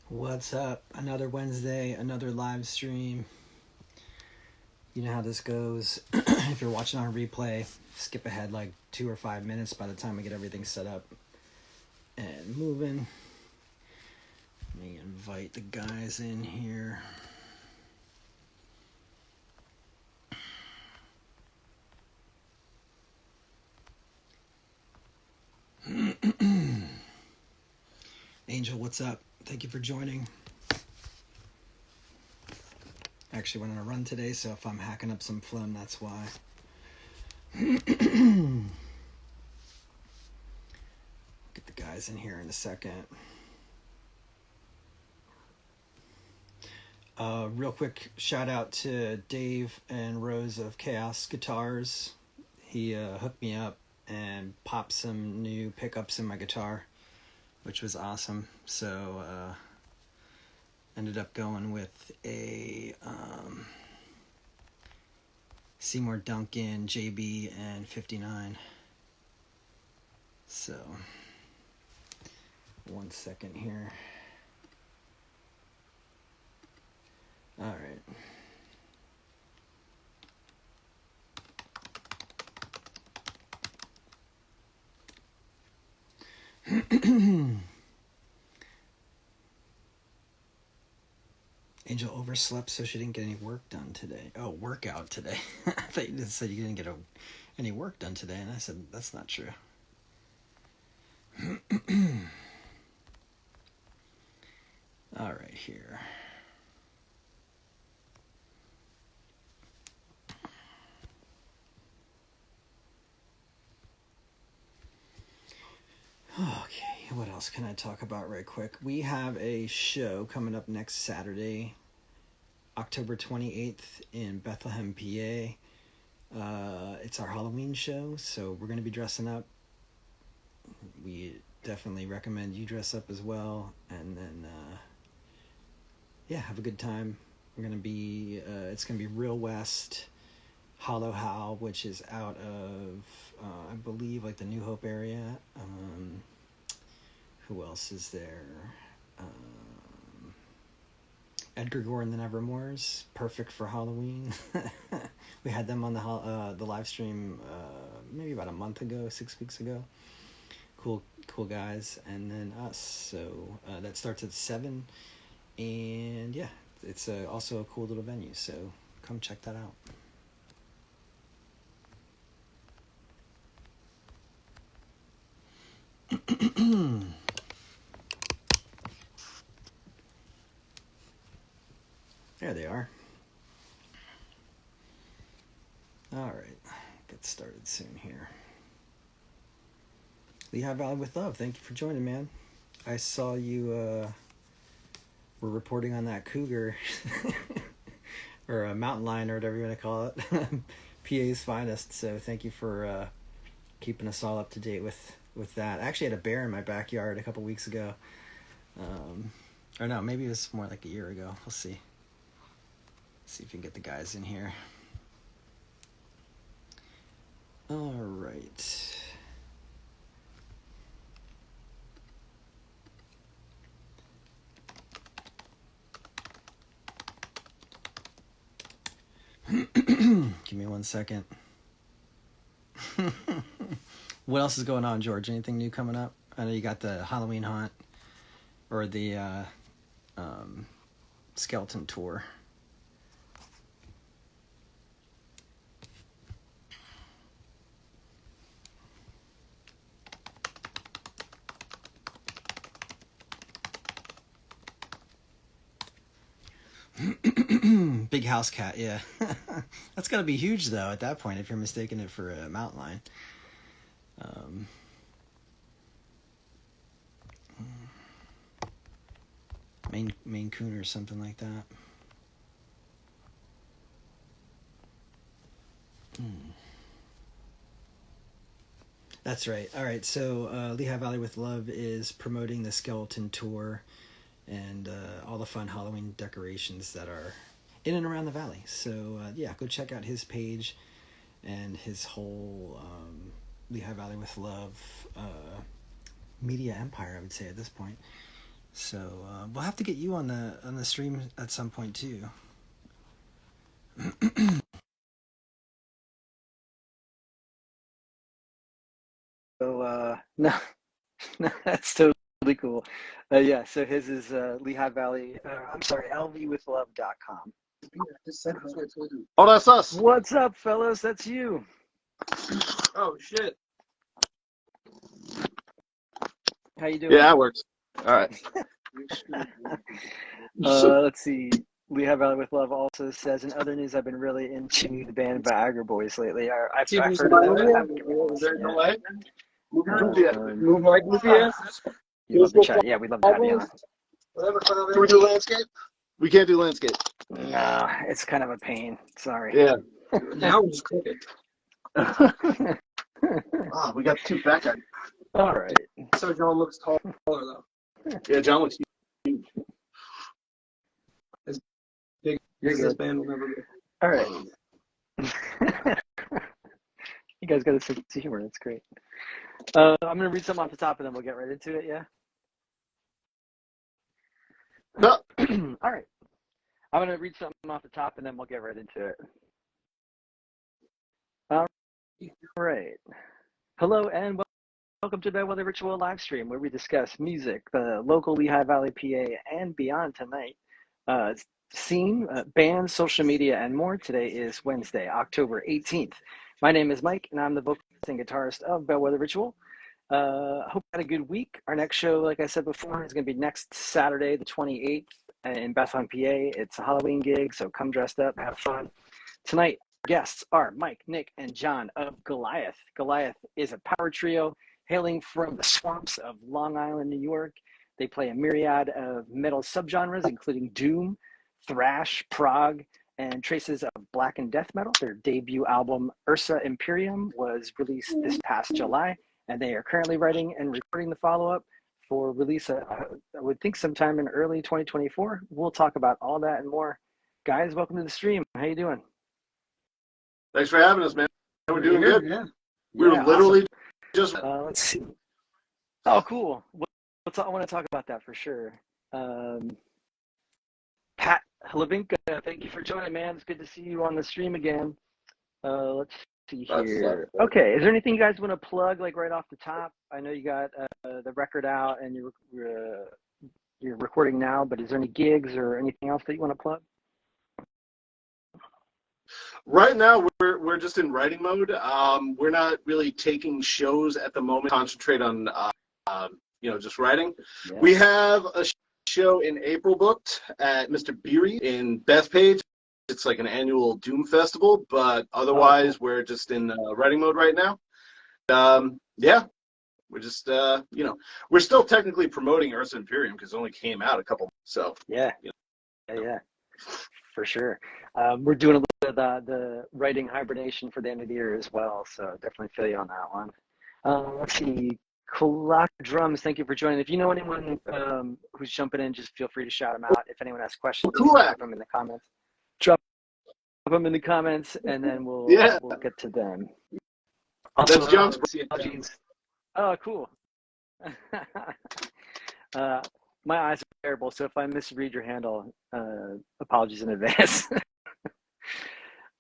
What's up? Another Wednesday, another live stream. You know how this goes. If you're watching on replay, skip ahead like 2 or 5 minutes by the time I get everything set up and moving. Let me invite the guys in here. Angel, what's up? Thank you for joining. Actually went on a run today, so if I'm hacking up some phlegm, that's why. Get the guys in here in a second. Real quick shout out to Dave and Rose of Chaos Guitars. He hooked me up and popped some new pickups in my guitar, which was awesome. So ended up going with a Seymour Duncan JB and 59. So 1 second here. All right. Angel overslept, so she didn't get any work done today. Oh, workout today. I thought you said you didn't get any work done today, and I said that's not true. All right, here. Okay, what else can I talk about right quick? We have a show coming up next Saturday, October 28th in Bethlehem, PA. It's our Halloween show, so we're going to be dressing up. We definitely recommend you dress up as well, and then have a good time. We're going to be, it's going to be Real West, Hollow Howl, which is out of, I believe, like the New Hope area. Who else is there? Edgar Gore and the Nevermores, perfect for Halloween. We had them on the live stream maybe about a month ago, 6 weeks ago. Cool guys. And then us. So that starts at 7. And yeah, it's also a cool little venue. So come check that out. There they are. All right, get started soon here. Lehigh Valley with Love, thank you for joining, man. I saw you were reporting on that cougar or a mountain lion or whatever you want to call it. PA's finest. So thank you for keeping us all up to date with that. I actually had a bear in my backyard a couple weeks ago. Or no, maybe it was more like a year ago. We'll see. See if we can get the guys in here. All right. Give me 1 second. What else is going on, George? Anything new coming up? I know you got the Halloween haunt or the skeleton tour. Big house cat, yeah. That's gotta be huge though at that point if you're mistaking it for a mountain lion. Maine Coon or something like that. That's right. All right, so Lehigh Valley with Love is promoting the skeleton tour and all the fun Halloween decorations that are in and around the valley. So go check out his page and his whole Lehigh Valley with Love media empire, I would say at this point. So we'll have to get you on the stream at some point too. So no, no, that's totally cool. Yeah, so his is Lehigh Valley. I'm sorry, lvwithlove.com. Oh, that's us. What's up, fellas? That's you. Oh shit. How you doing? Yeah, that works. All right. Let's see. Lehigh Valley with Love also says, in other news, I've been really into the band Viagra Boys lately. I've heard of them. Is there no way? Move my goofy ass. You love the chat. Yeah, we'd love to have you on. Can we do landscape? We can't do landscape. No, it's kind of a pain. Sorry. Yeah. Now we just click it. Oh, we got two back guys. All right. So John looks taller though. Yeah, John looks huge. As big You're as good. this band will never be. All right. You guys got a sense of humor. That's great. I'm going to read something off the top and then we'll get right into it, yeah? No. All right. I'm going to read something off the top and then we'll get right into it. All right. Hello and welcome to Bellwether Virtual Livestream, where we discuss music, the local Lehigh Valley, PA, and beyond tonight. Scene, bands, social media, and more. Today is Wednesday, October 18th. My name is Mike, and I'm the vocalist and guitarist of Bellwether Ritual. Hope you had a good week. Our next show, like I said before, is going to be next Saturday, the 28th, in Bethlehem, PA. It's a Halloween gig, so come dressed up, have fun. Tonight, guests are Mike, Nick, and John of Goliath. Goliath is a power trio hailing from the swamps of Long Island, New York. They play a myriad of metal subgenres, including doom, thrash, prog, and traces of black and death metal. Their debut album, Ursa Imperium, was released this past July, and they are currently writing and recording the follow-up for release, I would think sometime in early 2024. We'll talk about all that and more. Guys, welcome to the stream. How you doing? Thanks for having us, man. We're doing good. Yeah. We were literally just. Let's see. Oh, cool. I want to talk about that for sure. Pat Halavinka, thank you for joining, man. It's good to see you on the stream again. Let's see here. Okay, is there anything you guys want to plug, like right off the top? I know you got the record out and you're recording now, but is there any gigs or anything else that you want to plug? Right now, we're just in writing mode. We're not really taking shows at the moment. Concentrate on just writing. Yeah. We have a show in April booked at Mr. Beery in Bethpage. It's like an annual Doom festival, but otherwise we're just in writing mode right now. Yeah, we're just we're still technically promoting Ursa Imperium because it only came out a couple. So yeah, yeah, for sure. We're doing a little bit of the writing hibernation for the end of the year as well, so definitely feel you on that one. Let's see. Kolak Drums, thank you for joining. If you know anyone who's jumping in, just feel free to shout them out. If anyone has questions, drop them in the comments. Drop them in the comments, and then we'll get to them. Also, that's John's. Oh, cool. My eyes are terrible, so if I misread your handle, apologies in advance.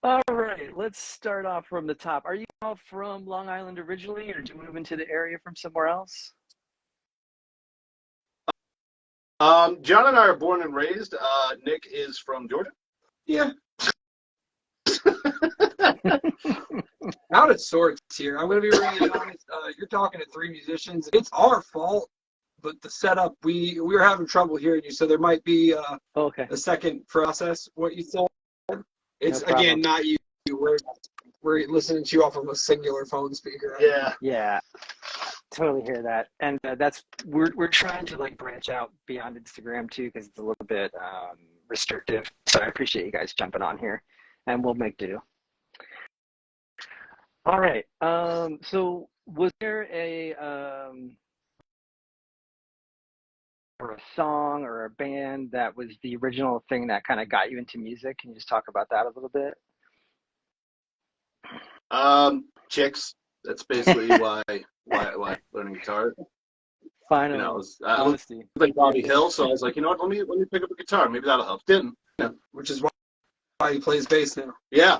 All right, let's start off from the top. Are you all from Long Island originally, or did you move into the area from somewhere else? John and I are born and raised. Nick is from Georgia. Yeah. Out of sorts here. I'm going to be really honest. You're talking to three musicians. It's our fault, but the setup, we were having trouble hearing you, so there might be a second process what you said. It's, again, not you. We're listening to you off of a singular phone speaker. Yeah. Totally hear that. And we're trying to like branch out beyond Instagram too, because it's a little bit restrictive. So I appreciate you guys jumping on here, and we'll make do. All right. So was there a song or a band that was the original thing that kind of got you into music? Can you just talk about that a little bit? Chicks. That's basically why learning guitar. Finally, I was honesty. like Bobby Hill, so I was like, you know what? Let me pick up a guitar. Maybe that'll help. Didn't. Yeah, which is why he plays bass now. Yeah.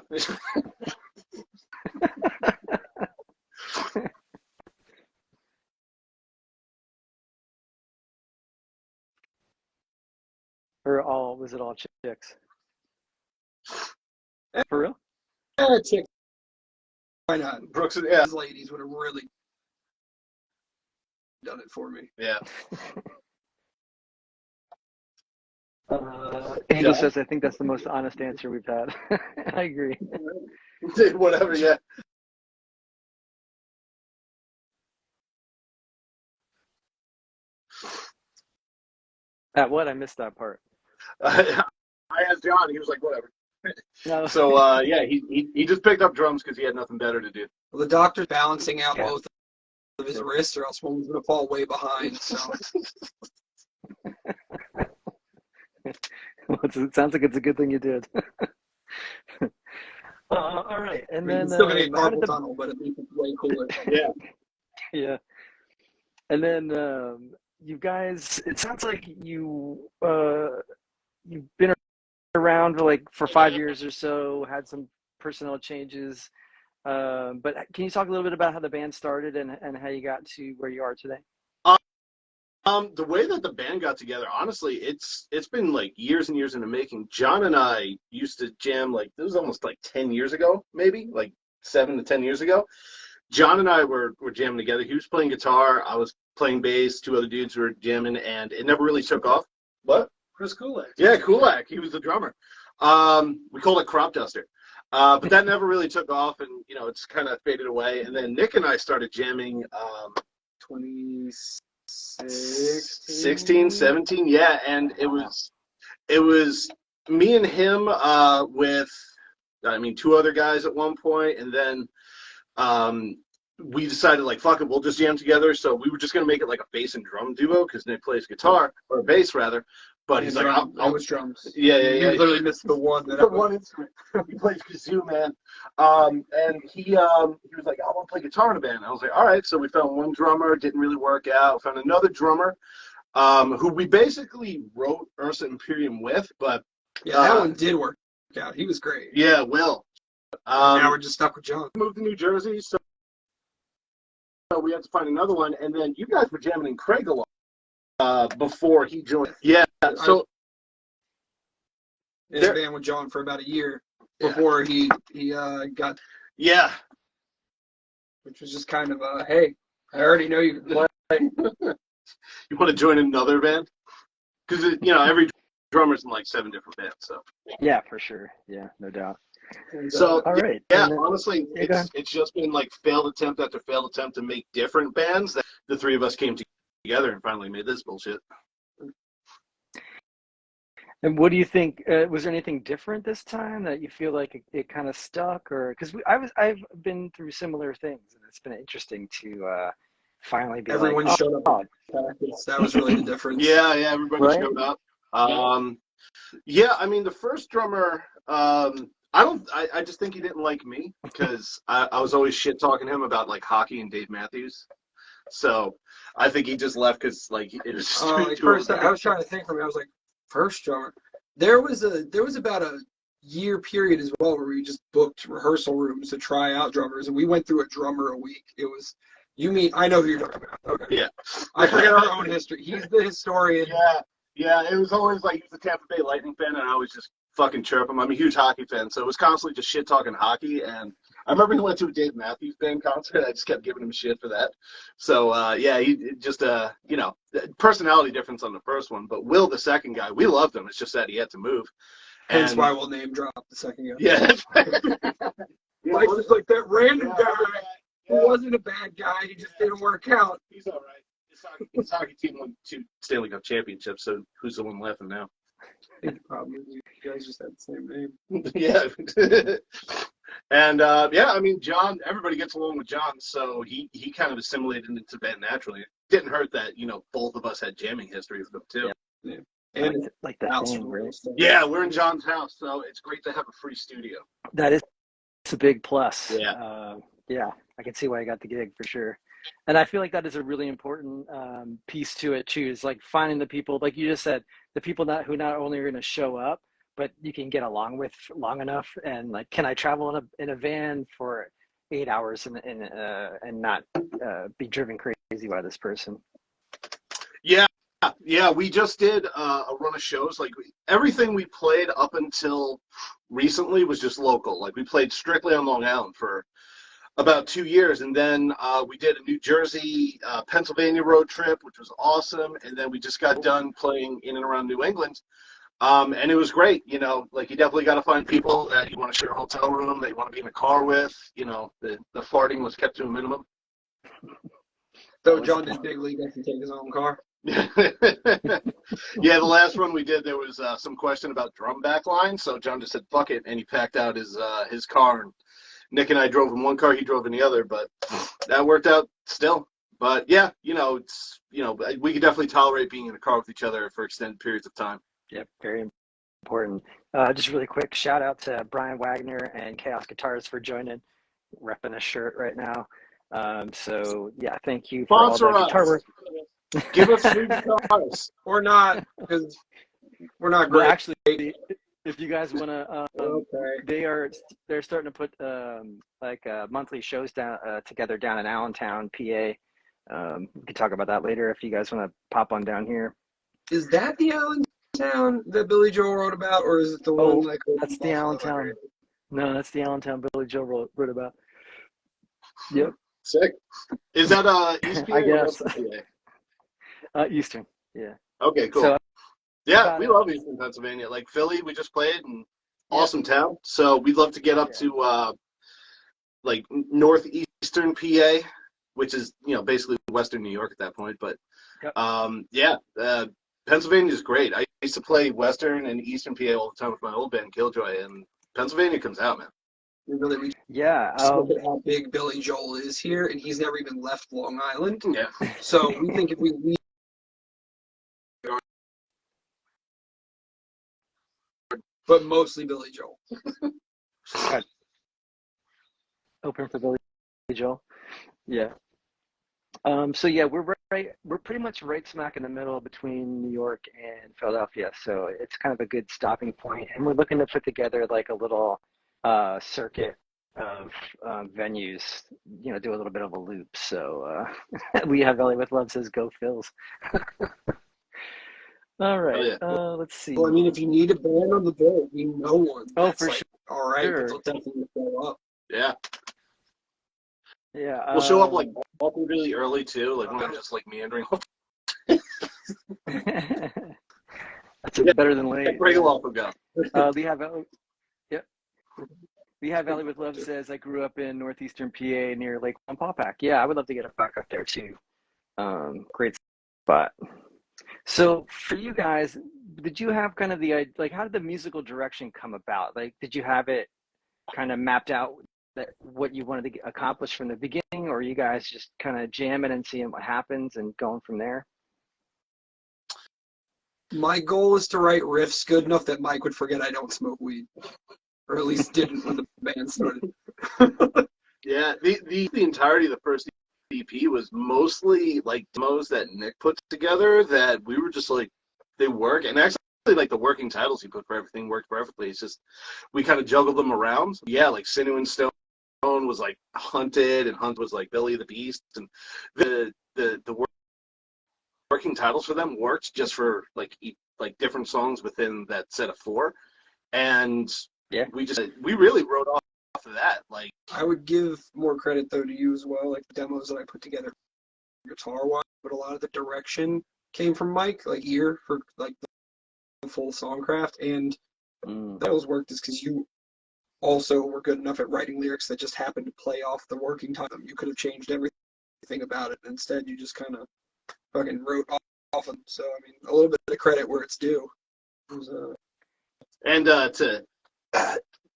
Or was it all chicks? For real? Yeah, chick. Why not? Brooks, yeah. These ladies would have really done it for me. Yeah. Angel says, I think that's the most honest answer we've had. I agree. Whatever, yeah. At what? I missed that part. I asked John. He was like, whatever. No. So, yeah, he just picked up drums because he had nothing better to do. Well, the doctor's balancing out both of his wrists, or else one was going to fall way behind. So. Well, it sounds like it's a good thing you did. All right, and then still gonna get carpal tunnel, but at least it's way cooler. Yeah. Yeah, and then you guys. It sounds like you've been around for 5 years or so. Had some personnel changes, but can you talk a little bit about how the band started and how you got to where you are today? The way that the band got together, honestly, it's been like years and years in the making. John and I used to jam it was almost like 10 years ago, maybe like 7 to 10 years ago. John and I were jamming together. He was playing guitar, I was playing bass, 2 other dudes were jamming, and it never really took off. What? Chris Kulak. Yeah, Kulak. He was the drummer. We called it Crop Duster. But that never really took off, and it's kind of faded away. And then Nick and I started jamming 16, 17, yeah, and it was me and him with 2 other guys at one point, and then we decided fuck it, we'll just jam together. So we were just gonna make it like a bass and drum duo because Nick plays guitar, or bass rather. But he's like, I was drums. Yeah. You literally missed the one instrument. He plays kazoo, man. And he was like, I want to play guitar in a band. I was like, all right. So we found one drummer, didn't really work out. Found another drummer, who we basically wrote Ursa Imperium with, but that one did work out. He was great. Yeah, Will. Now we're just stuck with John. Moved to New Jersey, so we had to find another one. And then you guys were jamming in Craig a lot. Before he joined. Yeah, so in a band with John for about a year before he got. Yeah. Which was just kind of hey, I already know you can play. You want to join another band? Because every drummer's in 7 different bands. So. Yeah, for sure. Yeah, no doubt. So all right. Yeah, honestly, it's just been failed attempt after failed attempt to make different bands that the 3 of us came together and finally made this bullshit. And what do you think? Was there anything different this time that you feel like it kind of stuck, or because I've been through similar things, and it's been interesting to finally be everyone showed up. That was really the difference. Yeah, everybody showed up. The first drummer, I just think he didn't like me because I was always shit talking him about hockey and Dave Matthews. So I think he just left because it was. First, I was trying to think from it. I was like, first drummer. There was about a year period as well where we just booked rehearsal rooms to try out drummers, and we went through a drummer a week. It was I know who you're talking about. Okay. Yeah. I forget our own history. He's the historian. Yeah. It was always he's a Tampa Bay Lightning fan, and I always just fucking chirp him. I'm a huge hockey fan, so it was constantly just shit talking hockey. And I remember he went to a Dave Matthews Band concert. I just kept giving him shit for that. So he just personality difference on the first one. But Will, the second guy, we loved him. It's just that he had to move. Hence why we'll name drop the second guy. Yeah, that's right. Mike's just that random guy who wasn't a bad guy. He just didn't work out. He's all right. His hockey team won 2 Stanley Cup championships. So who's the one laughing now? I think probably you guys just had the same name. Yeah. And John, everybody gets along with John, so he kind of assimilated into the band naturally. It didn't hurt that, both of us had jamming history with them too. Yeah. And like the house, right? Yeah, we're in John's house, so it's great to have a free studio. That is a big plus. Yeah. I can see why I got the gig for sure. And I feel like that is a really important piece to it too, is like finding the people, like you just said, the people who not only are going to show up, but you can get along with long enough. And like, can I travel in a van for 8 hours and not be driven crazy by this person? Yeah, we just did a run of shows. Like everything we played up until recently was just local. Like we played strictly on Long Island for about 2 years, and then we did a New Jersey, Pennsylvania road trip, which was awesome. And then we just got done playing in and around New England, and it was great. You know, like you definitely got to find people that you want to share a hotel room, that you want to be in a car with. You know, the farting was kept to a minimum. So John did big league and take his own car. Yeah, the last one we did, there was some question about drum back line, so John just said fuck it, and he packed out his car, and Nick and I drove in one car, he drove in the other, but that worked out still. But yeah, it's we could definitely tolerate being in a car with each other for extended periods of time. Yep, very important. Just really quick shout out to Brian Wagner and Chaos Guitars for joining, repping a shirt right now. So yeah, thank you for Sponsor all the guitar work. Give us free guitars. Or not, because we're not great. Well, actually, if you guys want to, okay. they're starting to put monthly shows together down in Allentown, PA. We can talk about that later if you guys want to pop on down here. Is that the Allentown that Billy Joel wrote about, or is it the one like? That's the Allentown. No, that's the Allentown Billy Joel wrote about. Yep. Sick. Is that East PA? I guess. PA? Eastern. Yeah. Okay, cool. So, yeah, we love Eastern Pennsylvania. Like Philly, we just played, and awesome town. So we'd love to get up to like northeastern PA, which is basically Western New York at that point. But Pennsylvania is great. I used to play Western and Eastern PA all the time with my old band Killjoy, and Pennsylvania comes out, man. Really, yeah. Look at how big Billy Joel is here, and he's never even left Long Island. Yeah. So we think if we leave, but mostly Billy Joel. Open for Billy Joel. Yeah. So yeah, we're pretty much right smack in the middle between New York and Philadelphia. So it's kind of a good stopping point, and we're looking to put together like a little circuit of venues, do a little bit of a loop. So we have Ellie with Love says go Phils. All right. Let's see. Well, I mean, if you need a band on the bill, we know one. Oh, for sure. All right, but they'll definitely show up. Yeah. Yeah. We'll show up like really early too. Like we're not just like meandering. That's better than late. Break off and go. We have Ellie with Love says I grew up in northeastern PA near Lake Wampaupack. Yeah, I would love to get a back up there too. Great spot. So for you guys, did you have kind of how did the musical direction come about? Like, did you have it kind of mapped out that what you wanted to accomplish from the beginning, or are you guys just kind of jamming and seeing what happens and going from there? My goal is to write riffs good enough that Mike would forget I don't smoke weed, or at least didn't when the band started. Yeah, the entirety of the first EP was mostly like demos that Nick put together that we were just like, they work. And actually, like the working titles he put for everything worked perfectly. It's just we kind of juggled them around. Yeah, like Sinew and Stone was like Hunted, and Hunt was like Billy the Beast, and the working titles for them worked just for like different songs within that set of four. And we really wrote off of that. Like, I would give more credit though to you as well, like the demos that I put together guitar wise, but a lot of the direction came from Mike, like ear for like the full songcraft, and that was worked is because you also were good enough at writing lyrics that just happened to play off the working time. You could have changed everything about it. Instead, you just kind of fucking wrote off them. So I mean, a little bit of credit where it's due. And to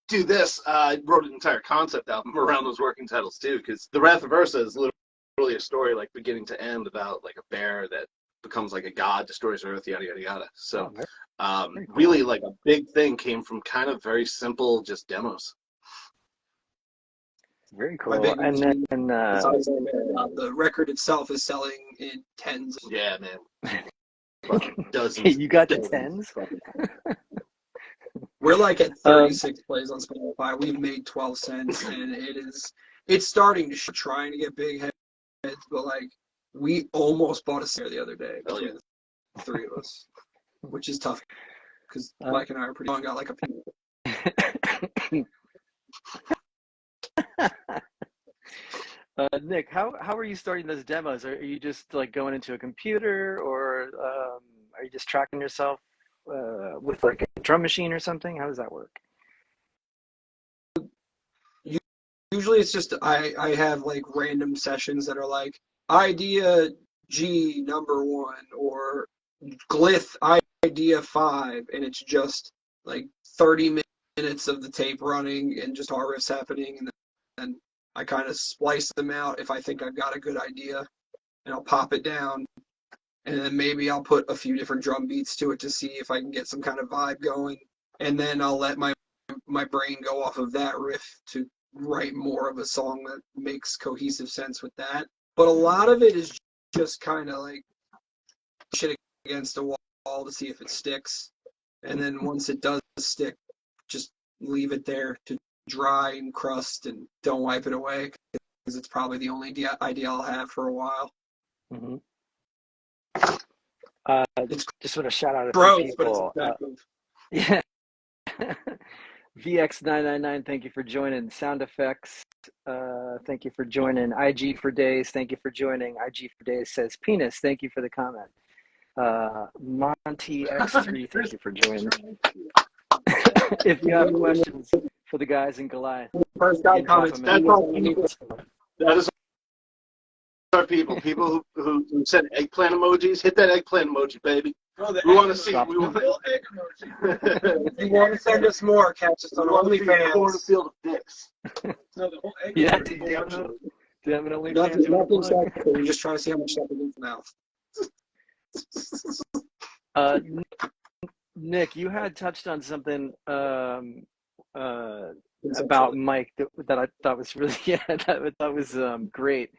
do this, I wrote an entire concept album around those working titles too, because The Wrath of Ursa is literally a story like beginning to end about like a bear that becomes like a god, destroys Earth, yada yada yada. So really like a big thing came from kind of very simple just demos. Very My cool. big And machine, then the record itself is selling in tens. Yeah, man. Dozens. you got the Dozens. tens. We're like at 36 plays on Spotify. We've made 12 cents, and it's starting to trying to get big heads, but like we almost bought a snare the other day between the three of us, which is tough because Mike and I are pretty young. Got like a Nick, how are you starting those demos? Are you just like going into a computer, or are you just tracking yourself with like a drum machine or something? How does that work? Usually it's just I have like random sessions that are like idea G number 1 or glyph idea 5, and it's just like 30 minutes of the tape running and just guitar riffs happening, and then I kind of splice them out if I think I've got a good idea, and I'll pop it down, and then maybe I'll put a few different drum beats to it to see if I can get some kind of vibe going, and then I'll let my brain go off of that riff to write more of a song that makes cohesive sense with that. But a lot of it is just kind of like shit against a wall to see if it sticks, and then once it does stick, just leave it there to dry and crust and don't wipe it away, because it's probably the only idea I'll have for a while. Mm-hmm. Just want to shout out a Gross, few people. But it's Yeah. VX999, thank you for joining. Sound effects, thank you for joining. IG for Days, thank you for joining. IG for Days says penis, thank you for the comment. Monty X3, thank you for joining. If you have questions for the guys in Goliath, first guy comments. That is our people. People who send eggplant emojis, hit that eggplant emoji, baby. We want to see. We want egg emoji. If you want to send us more, catch us on OnlyFans. Cornfield of dicks. No, the whole egg. Yeah, do you have an OnlyFans? Nothing. We're just trying to see how much stuff is in the mouth. Nick, you had touched on something about Mike that I thought was really that was great.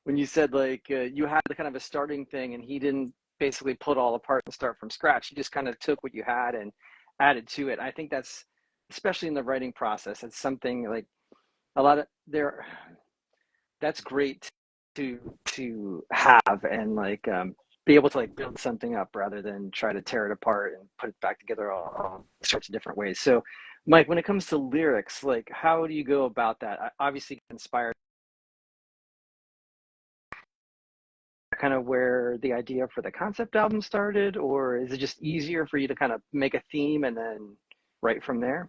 When you said like you had kind of a starting thing, and he didn't basically pull it all apart and start from scratch. He just kind of took what you had and added to it. I think that's, especially in the writing process, it's something like a lot of there. That's great to have and like be able to like build something up rather than try to tear it apart and put it back together all sorts of different ways. So, Mike, when it comes to lyrics, like how do you go about that? Obviously, inspired. Kind of where the idea for the concept album started, or is it just easier for you to kind of make a theme and then write from there?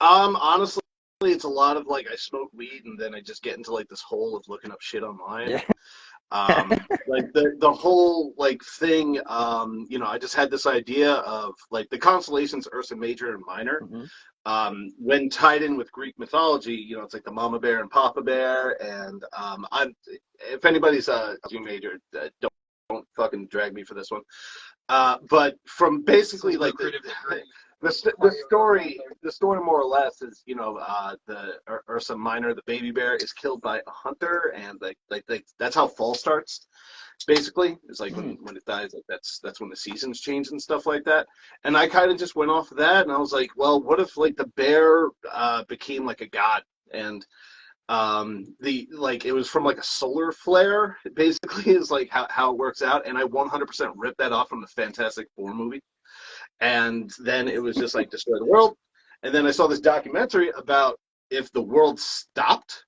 Honestly, it's a lot of like I smoke weed and then I just get into like this hole of looking up shit online. Yeah. Like the whole like thing, you know, I just had this idea of like the constellations Ursa Major and Minor. Mm-hmm. When tied in with Greek mythology, you know, it's like the Mama Bear and Papa Bear, and if anybody's a G major, don't fucking drag me for this one. But from basically like the story more or less is, you know, the Ursa Minor, the baby bear, is killed by a hunter, and like that's how fall starts. Basically, it's like when it dies, like that's when the seasons change and stuff like that. And I kind of just went off of that, and I was like, well, what if like the bear became like a god, and it was from like a solar flare, basically, is like how it works out. And I 100% ripped that off from the Fantastic Four movie. And then it was just like destroy the world. And then I saw this documentary about if the world stopped,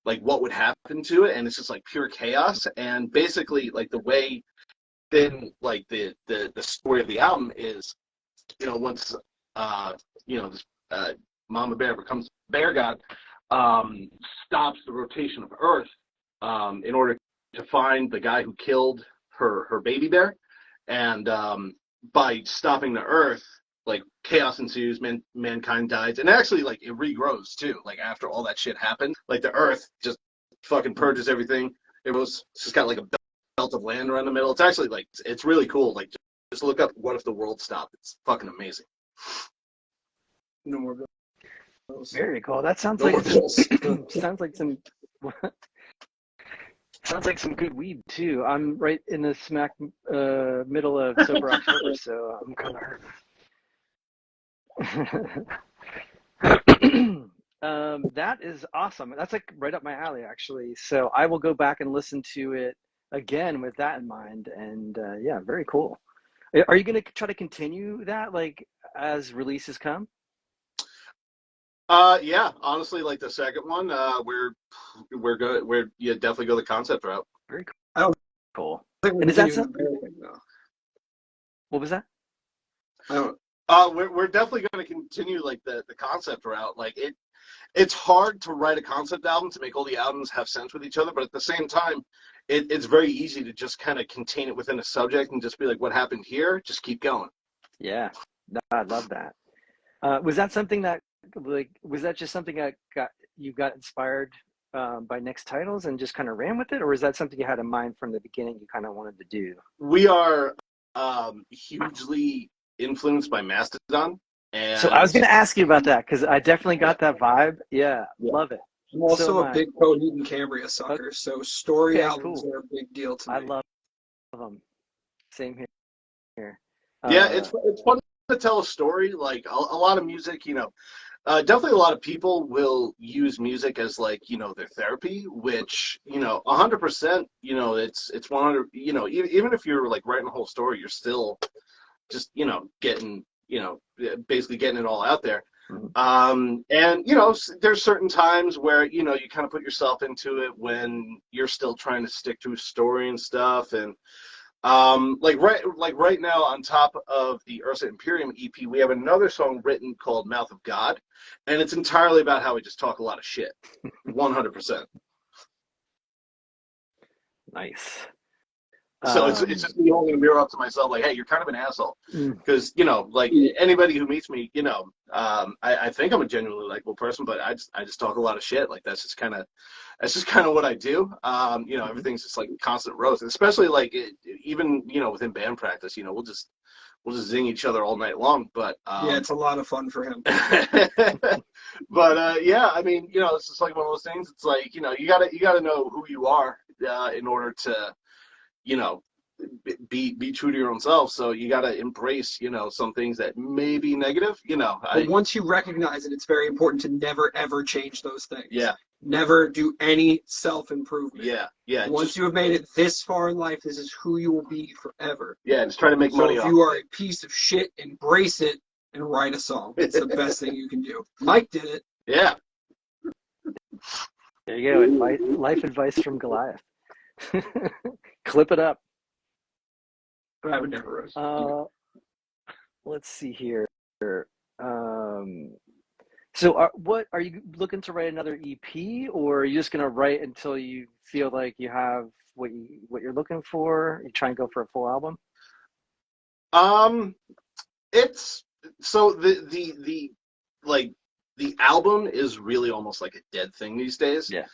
like what would happen to it, and it's just like pure chaos. And basically, like the way then like the story of the album is, you know, once you know, this Mama Bear becomes bear god, stops the rotation of Earth in order to find the guy who killed her baby bear, and by stopping the Earth, like chaos ensues, mankind dies, and actually like it regrows too. Like after all that shit happened, like the Earth just fucking purges everything. It's just got like a belt of land around the middle. It's actually like it's really cool. Like just look up "What If the World Stopped." It's fucking amazing. No more. Very cool. That sounds No like more pills. sounds like some sounds like some good weed too. I'm right in the smack middle of sober October, so I'm kind of hurt. That is awesome. That's like right up my alley, actually. So I will go back and listen to it again with that in mind. And yeah, very cool. Are you going to try to continue that, like, as releases come? Yeah, honestly, like the second one, we're definitely go the concept route. Very cool. I don't Cool. think we're And is that continuing something? the thing, though. What was that? I don't. We're definitely going to continue like the concept route. Like it's hard to write a concept album to make all the albums have sense with each other, but at the same time, it's very easy to just kind of contain it within a subject and just be like, what happened here? Just keep going. Yeah, no, I love that. Was that something that, like, was that just something that got inspired by Next Titles and just kind of ran with it, or was that something you had in mind from the beginning you kind of wanted to do? We are hugely influenced by Mastodon. And So I was going to ask you about that because I definitely got that vibe. Yeah, love it. I'm also So a big Coheed and Cambria sucker, so story albums are a big deal to me. I love them. Same here. Yeah, it's fun to tell a story. Like a lot of music, definitely a lot of people will use music as like, their therapy, which, 100%, it's 100, even if you're like writing a whole story, you're still just, getting, basically getting it all out there. Mm-hmm. And, there's certain times where, you kind of put yourself into it when you're still trying to stick to a story and stuff. And, right now on top of the Ursa Imperium EP, we have another song written called Mouth of God, and it's entirely about how we just talk a lot of shit. 100%. Nice. So it's just me holding a mirror up to myself, like, hey, you're kind of an asshole. Because, like anybody who meets me, I think I'm a genuinely likable person, but I just talk a lot of shit. Like that's just kind of what I do. Everything's just like constant roast, especially like even within band practice. We'll just zing each other all night long. But yeah, it's a lot of fun for him. But yeah, I mean, it's just like one of those things. It's like you gotta know who you are in order to be true to your own self. So you got to embrace, some things that may be negative, But once you recognize it, it's very important to never, ever change those things. Yeah. Never do any self-improvement. Yeah. Once you have made it this far in life, this is who you will be forever. Yeah, just try to make money off. So if you are a piece of shit, embrace it and write a song. It's the best thing you can do. Mike did it. Yeah. There you go. Life advice from Goliath. Clip it up. But I would never roast. Let's see here. So what are you looking to write another EP, or are you just gonna write until you feel like you have what you're looking for? You try and go for a full album? It's so the album is really almost like a dead thing these days. Yeah.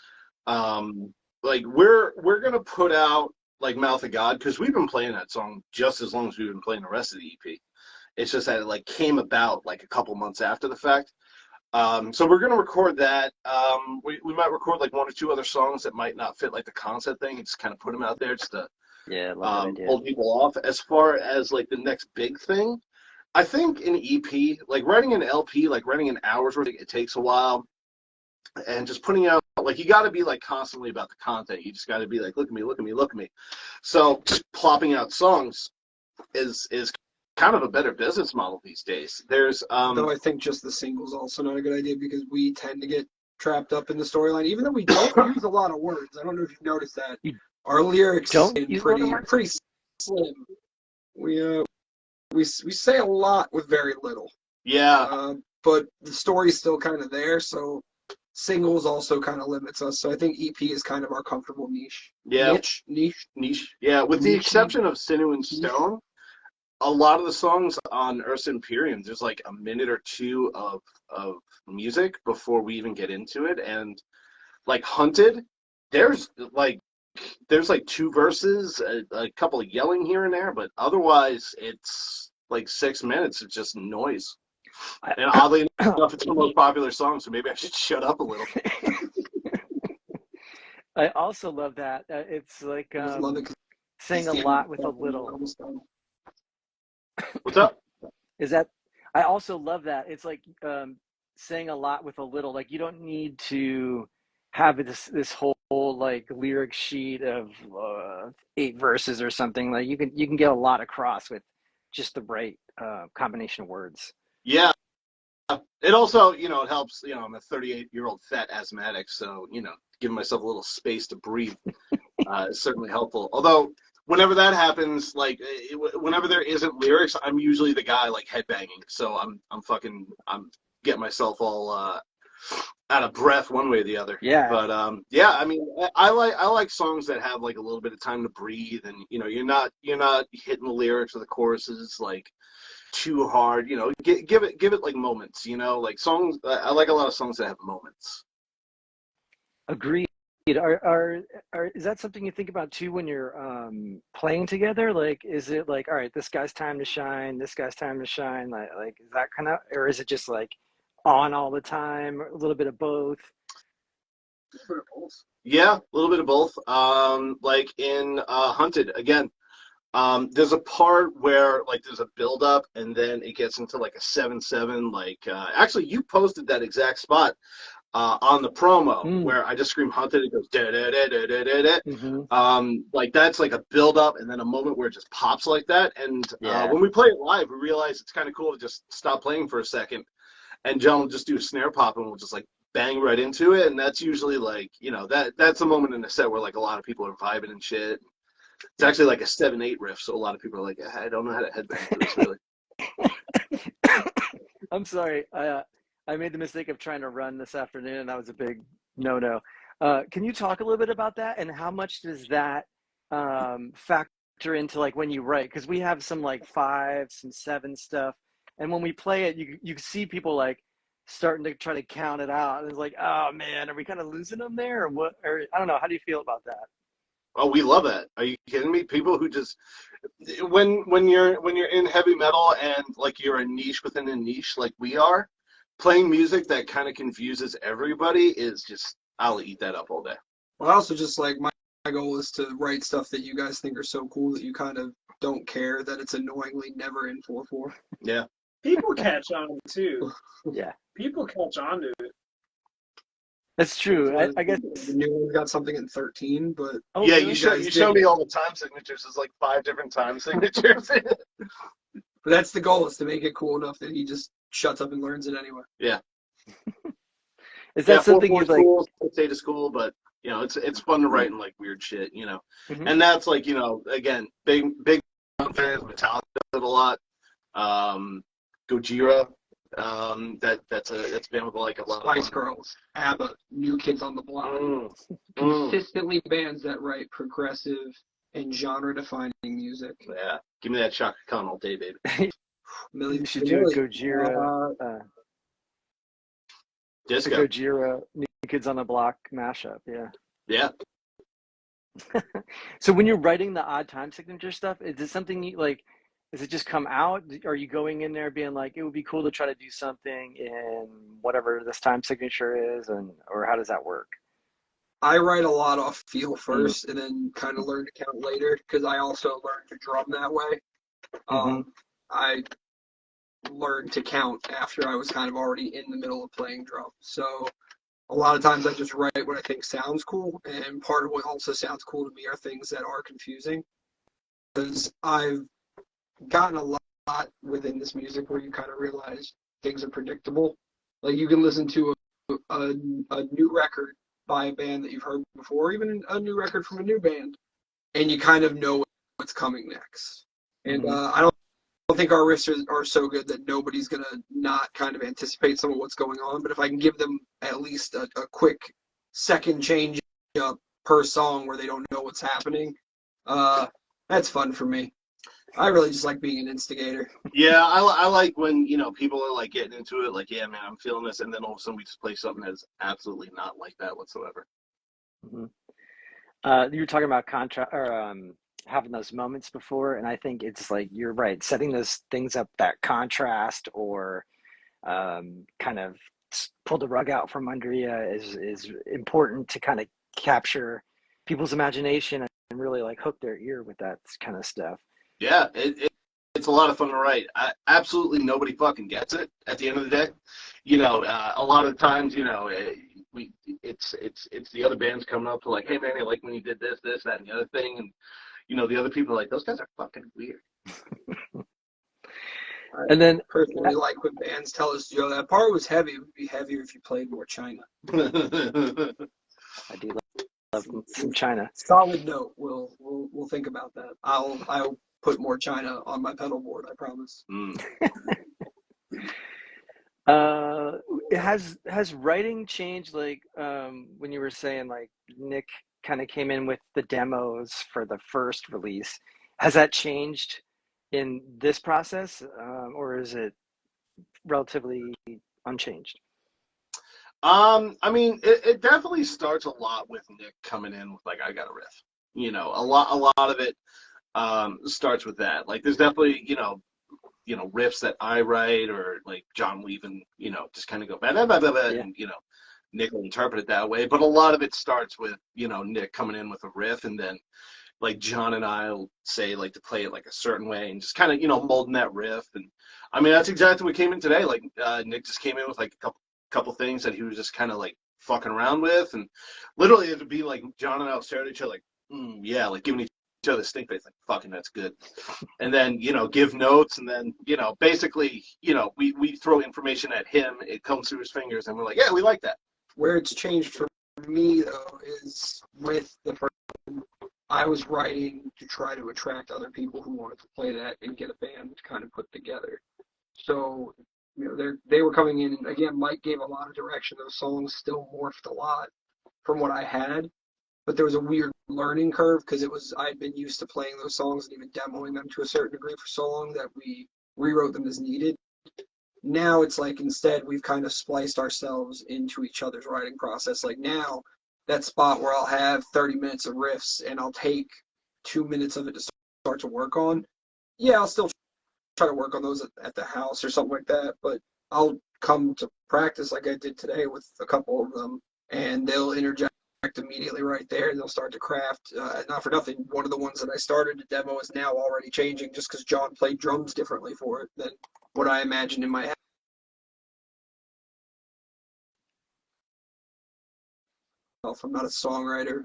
Like we're gonna put out like Mouth of God because we've been playing that song just as long as we've been playing the rest of the EP. It's just that it like came about like a couple months after the fact. So we're gonna record that. We might record like one or two other songs that might not fit like the concept thing and just kind of put them out there just to hold people off. As far as like the next big thing, I think an EP, like writing an LP, like writing an hour's worth, it takes a while. And just putting out, like, you got to be like constantly about the content. You just got to be like, look at me, look at me, look at me. So just plopping out songs is kind of a better business model these days. There's though I think just the singles also not a good idea because we tend to get trapped up in the storyline, even though we don't use a lot of words. I don't know if you've noticed that. Our lyrics don't are pretty slim. We say a lot with very little. Yeah. But the story's still kind of there, so singles also kind of limits us. So I think EP is kind of our comfortable niche. Yeah. Niche. Yeah. With the exception of Sinew and Stone, a lot of the songs on Ursa Imperium, there's like a minute or two of music before we even get into it. And like Hunted, there's like two verses, a couple of yelling here and there, but otherwise it's like 6 minutes of just noise. And oddly enough, it's the most popular song, so maybe I should shut up a little. I also love that. It's like saying a lot with a little. What's up? Is that? I also love that. It's like saying a lot with a little. Like you don't need to have this whole like lyric sheet of 8 verses or something. Like you can get a lot across with just the right combination of words. Yeah. It also, it helps, I'm a 38-year-old fat asthmatic, so, giving myself a little space to breathe is certainly helpful. Although, whenever that happens, like, whenever there isn't lyrics, I'm usually the guy, like, headbanging. So I'm getting myself all out of breath one way or the other. Yeah. But, yeah, I mean, I like songs that have, like, a little bit of time to breathe, and, you're not hitting the lyrics or the choruses, like, too hard, give it like moments, like songs. I like a lot of songs that have moments. Agreed. Are is that something you think about too when you're playing together? Like, is it like, all right, this guy's time to shine, this guy's time to shine, like is that kind of, or is it just like on all the time, a little bit of both? Yeah, a little bit of both. Like in Hunted again. There's a part where like there's a build up and then it gets into like a 7/7. Like actually, you posted that exact spot on the promo where I just scream Hunted. It goes da da da da da da da. Like that's like a build up and then a moment where it just pops like that. And when we play it live, we realize it's kind of cool to just stop playing for a second, and John will just do a snare pop and we'll just like bang right into it. And that's usually like that's a moment in the set where like a lot of people are vibing and shit. It's actually like a 7/8 riff, so a lot of people are like, I don't know how to headbang to this, really. I'm sorry. I made the mistake of trying to run this afternoon, and that was a big no-no. Can you talk a little bit about that, and how much does that factor into like when you write? Because we have some like 5, some 7 stuff, and when we play it, you see people like starting to try to count it out, and it's like, oh man, are we kind of losing them there, or what? Or I don't know. How do you feel about that? Oh, we love that. Are you kidding me? People who just when you're in heavy metal and like you're a niche within a niche like we are, playing music that kind of confuses everybody is just, I'll eat that up all day. Well, I also just like my goal is to write stuff that you guys think are so cool that you kind of don't care that it's annoyingly never in 4/4. Yeah. People catch on too. Yeah. People catch on to it. That's true. I guess the new one's got something in 13, but yeah, you show me all the time signatures. There's like 5 different time signatures. But that's the goal, is to make it cool enough that he just shuts up and learns it anyway. Yeah. Is that something you like? Cool, stay to school, but it's fun to write in like weird shit, And that's like again, big fans. Metallica does it a lot. Gojira. That's a band with like a lot of Spice Girls, ABBA, New Kids on the Block. Consistently bands that write progressive and genre-defining music. Yeah, give me that Chaka Khan all day, baby. You should do a Gojira, disco. Gojira, New Kids on the Block mashup. Yeah. Yeah. So when you're writing the odd time signature stuff, is it something you like? Does it just come out? Are you going in there being like, it would be cool to try to do something in whatever this time signature is, or how does that work? I write a lot off feel first and then kind of learn to count later, because I also learned to drum that way. I learned to count after I was kind of already in the middle of playing drum. So a lot of times I just write what I think sounds cool, and part of what also sounds cool to me are things that are confusing. Because I've gotten a lot within this music where you kind of realize things are predictable. Like you can listen to a new record by a band that you've heard before, or even a new record from a new band, and you kind of know what's coming next. And I don't think our riffs are so good that nobody's going to not kind of anticipate some of what's going on. But if I can give them at least a quick second change up per song where they don't know what's happening, that's fun for me. I really just like being an instigator. Yeah, I like when, people are like getting into it, like, yeah, man, I'm feeling this, and then all of a sudden we just play something that's absolutely not like that whatsoever. You were talking about having those moments before, and I think it's like, you're right, setting those things up, that contrast, or kind of pull the rug out from under you is important to kind of capture people's imagination and really like hook their ear with that kind of stuff. Yeah, it's a lot of fun to write. Absolutely nobody fucking gets it at the end of the day. You know, a lot of times, you know, it's the other bands coming up to like, hey man, I like when you did this, that, and the other thing, and you know, the other people are like, those guys are fucking weird. And then personally like when bands tell us, Joe, that part was heavy. It would be heavier if you played more China. I do love some China. Solid note. We'll think about that. I'll put more China on my pedal board. I promise. Has writing changed? Like when you were saying like Nick kind of came in with the demos for the first release. Has that changed in this process, or is it relatively unchanged? I mean, it definitely starts a lot with Nick coming in with like, I got a riff. You know, a lot of it starts with that. Like, there's definitely you know riffs that I write, or like John will even just kind of go blah, blah, blah, blah, and Nick will interpret it that way. But a lot of it starts with Nick coming in with a riff, and then like John and I'll say like to play it like a certain way, and just kind of molding that riff. And I mean, that's exactly what came in today. Like Nick just came in with like a couple things that he was just kind of like fucking around with, and literally it would be like John and I would stare at each other like, yeah, like giving each other stink face, like fucking that's good. And then give notes, and then basically we throw information at him, it comes through his fingers, and we're like, yeah, we like that. Where it's changed for me though is with the person I was writing to try to attract other people who wanted to play that and get a band kind of put together. So they were coming in, and again, Mike gave a lot of direction. Those songs still morphed a lot from what I had, but there was a weird learning curve because I'd been used to playing those songs and even demoing them to a certain degree for so long that we rewrote them as needed. Now it's like instead we've kind of spliced ourselves into each other's writing process. Like now, that spot where I'll have 30 minutes of riffs and I'll take 2 minutes of it to start to work on. Yeah, I'll still try to work on those at the house or something like that, but I'll come to practice like I did today with a couple of them, and they'll interject immediately right there, and they'll start to craft. Not for nothing, one of the ones that I started to demo is now already changing just because John played drums differently for it than what I imagined in my head. I'm not a songwriter.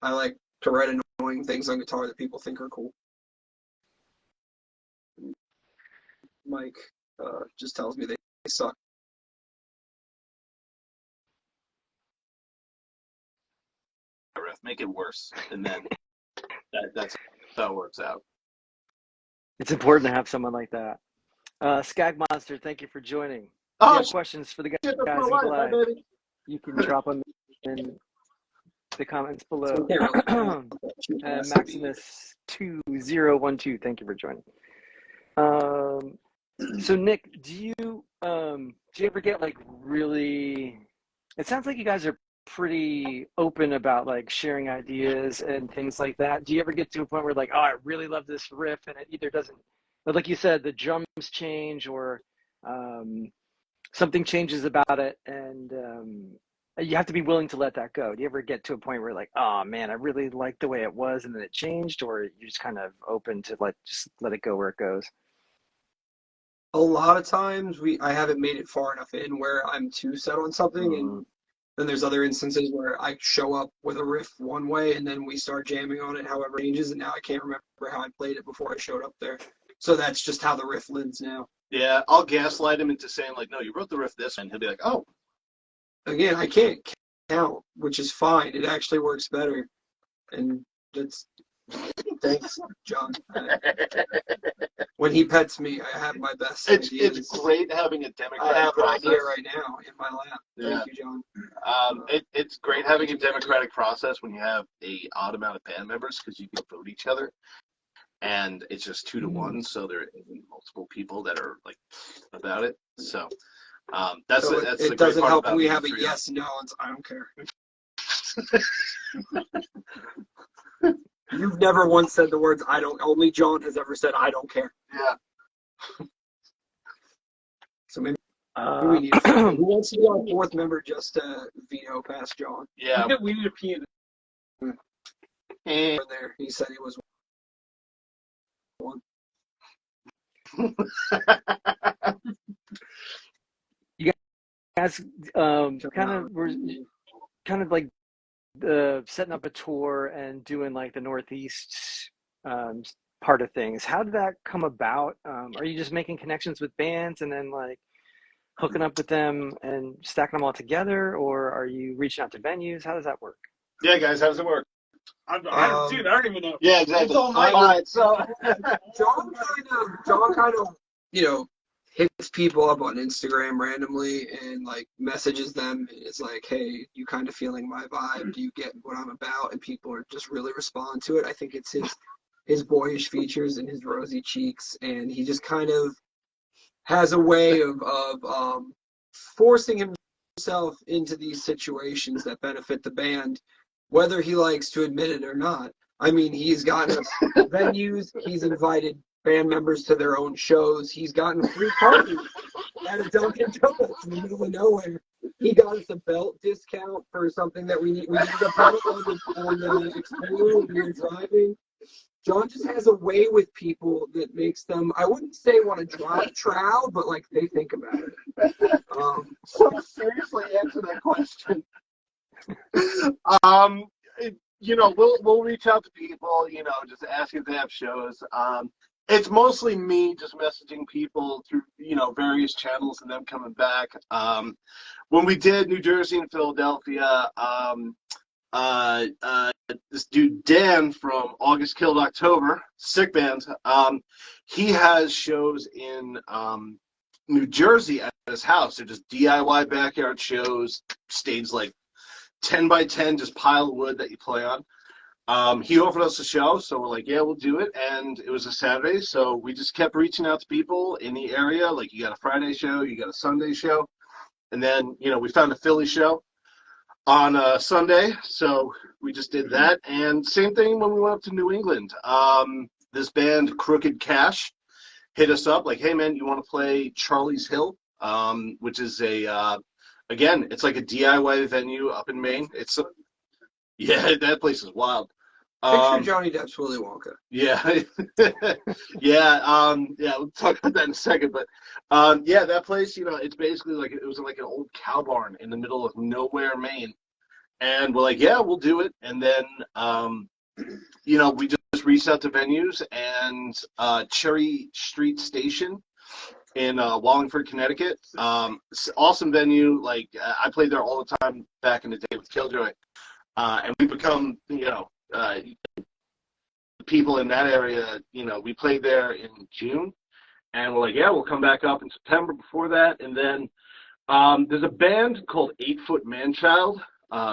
I like to write annoying things on guitar that people think are cool. Mike just tells me they suck. Make it worse, and then that's how it works out. It's important to have someone like that. Skag Monster, thank you for joining. If you have questions for the guys in Goliath, you can drop them in the comments below. Maximus2012, thank you for joining. So Nick, do you ever get like really? It sounds like you guys are pretty open about like sharing ideas and things like that. Do you ever get to a point where like, oh, I really love this riff, and it either doesn't, but like you said, the drums change or something changes about it, and you have to be willing to let that go. Do you ever get to a point where like, oh man, I really like the way it was, and then it changed, or you're just kind of open to just let it go where it goes? A lot of times I haven't made it far enough in where I'm too set on something, and then there's other instances where I show up with a riff one way and then we start jamming on it however it changes, and now I can't remember how I played it before I showed up there. So that's just how the riff lives now. Yeah, I'll gaslight him into saying like, no, you wrote the riff this way, and he'll be like, oh. Again, I can't count, which is fine. It actually works better. And that's thanks, John. When he pets me, I have my best ideas. It's great having a democratic I have process. an idea right now in my lap. Yeah. Thank you, John. It's great having a democratic process when you have a odd amount of band members, because you can vote each other, and it's just 2 to 1, so there isn't multiple people that are like about it. So that's so that's it the great doesn't part help about when we being have a three. yes, no, and I don't care. You've never once said the words "I don't." Only John has ever said "I don't care." Yeah. So maybe We need who wants to be our fourth member just to veto past John? Yeah. We need a pianist. There, he said he was one. You guys we're kind of like setting up a tour and doing like the Northeast part of things. How did that come about? Are you just making connections with bands and then like hooking up with them and stacking them all together, or are you reaching out to venues? How does that work? Yeah, guys, how does it work? Dude, I don't even know. Yeah, exactly. All right, so John kind of, hits people up on Instagram randomly and like messages them. It's like, hey, you kind of feeling my vibe? Do you get what I'm about? And people are just really respond to it. I think it's his boyish features and his rosy cheeks, and he just kind of has a way of forcing himself into these situations that benefit the band, whether he likes to admit it or not. I mean, he's gotten us venues, he's invited band members to their own shows, he's gotten free parties at a Dunkin' Donuts in the middle of nowhere. He got us a belt discount for something that we needed a belt on the Explorer when we were driving. John just has a way with people that makes them, I wouldn't say want to drive trowel, but like they think about it. So seriously, answer that question. We'll reach out to people, just ask if they have shows. It's mostly me just messaging people through, various channels and them coming back. When we did New Jersey and Philadelphia, this dude Dan from August Killed October, sick band, he has shows in New Jersey at his house. They're just DIY backyard shows, stage like 10 by 10, just pile of wood that you play on. He offered us a show, so we're like, yeah, we'll do it. And it was a Saturday, so we just kept reaching out to people in the area. Like, you got a Friday show, you got a Sunday show. And then, we found a Philly show on Sunday, so we just did that. And same thing when we went up to New England. This band, Crooked Cash, hit us up like, hey, man, you want to play Charlie's Hill, which is again, it's like a DIY venue up in Maine. Yeah, that place is wild. Picture Johnny Depp's Willy Wonka. Yeah. Yeah, we'll talk about that in a second. But, that place, it's basically like, it was like an old cow barn in the middle of nowhere, Maine. And we're like, yeah, we'll do it. And then, we just reached out to venues, and Cherry Street Station in Wallingford, Connecticut. Awesome venue. Like, I played there all the time back in the day with Killjoy. And we become, people in that area, we played there in June, and we're like, yeah, we'll come back up in September before that. And then there's a band called 8 Foot Manchild,